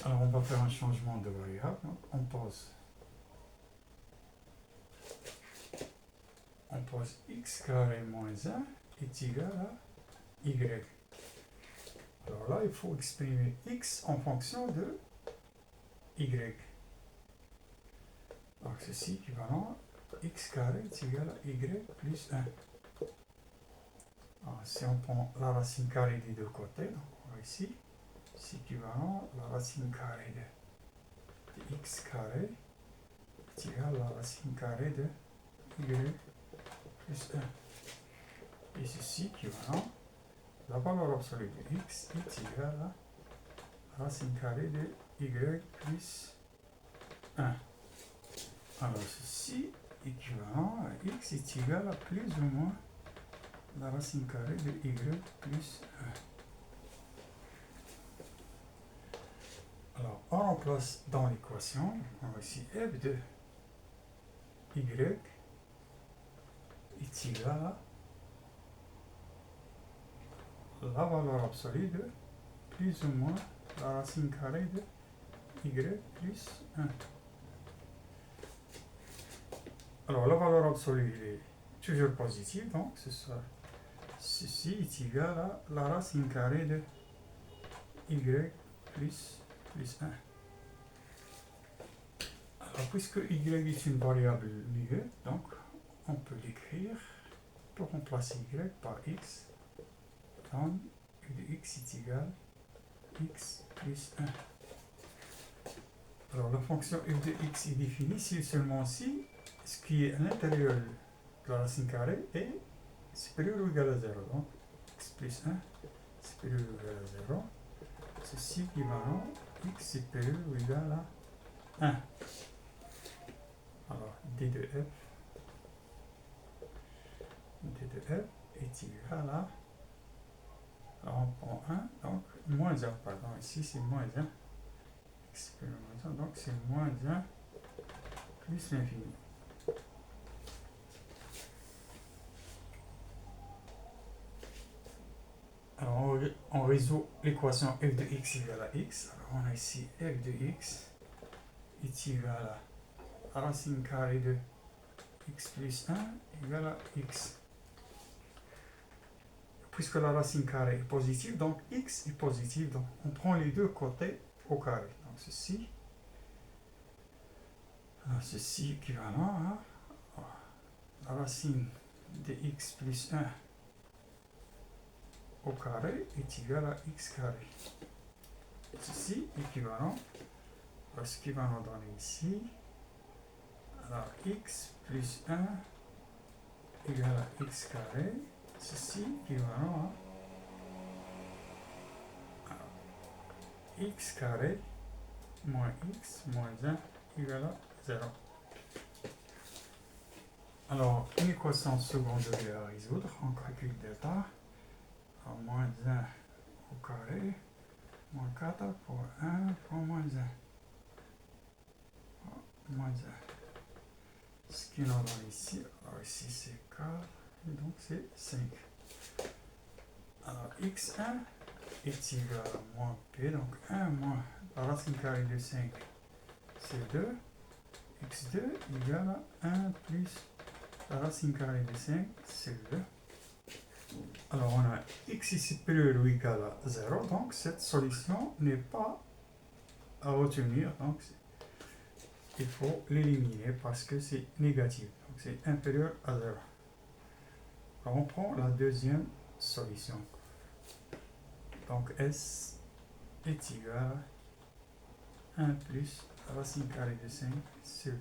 Alors on va faire un changement de variable. On pose x carré moins 1 est égal à y. Alors là, il faut exprimer x en fonction de y. Donc ceci équivalent x carré est égal à y plus 1. Alors, si on prend la racine carrée des deux côtés, donc on va ici, c'est équivalent à la racine carrée de x carré est égal à la racine carrée de y plus 1. Et ceci équivalent, la valeur absolue de x est égale à la racine carrée de y plus 1. Alors ceci équivalent à x est égal à plus ou moins la racine carrée de y plus 1. Alors on remplace dans l'équation, on va ici f de y est égal à la valeur absolue de plus ou moins la racine carrée de y plus 1. Alors la valeur absolue est toujours positive, donc ceci est égal à la racine carrée de y plus 1. Alors puisque y est une variable nulle, donc on peut l'écrire pour remplacer y par x, donc u de x est égal à x plus 1. Alors la fonction f de x est définie si seulement si ce qui est à l'intérieur de la racine carrée est supérieur ou égal à 0. Donc x plus 1 supérieur ou égal à 0. Ceci équivalent x supérieur ou égal à 1. Alors d de f est égal à, alors on prend 1, donc moins 1, pardon, ici c'est moins 1, x supérieur à moins 1, donc c'est moins 1 plus l'infini. Alors on résout l'équation f de x égale à x. Alors on a ici f de x est égal à racine carrée de x plus 1 égale à x. Puisque la racine carrée est positive, donc x est positif, donc on prend les deux côtés au carré. Donc ceci équivalent à la racine de x plus 1 au carré est égal à x carré. Ceci équivalent à ce qui va nous donner ici, alors x plus 1 égale à x carré, ceci équivalent à x carré moins x moins 1 égale à 0. Alors, une équation secondaire à résoudre, on calcule delta, alors moins 1 au carré, moins 4 pour 1 pour moins 1. Moins 1. Ce qui nous donne ici, alors ici c'est 4, et donc c'est 5. Alors x1 est égal à moins p, donc 1 moins la racine carrée de 5, c'est 2. x2 égale à 1 plus la racine carrée de 5, c'est 2. Alors on a x est supérieur ou égal à 0, donc cette solution n'est pas à retenir, donc il faut l'éliminer parce que c'est négatif, donc c'est inférieur à 0. Alors on prend la deuxième solution. Donc S est égal à 1 plus la racine carrée de 5 sur 2.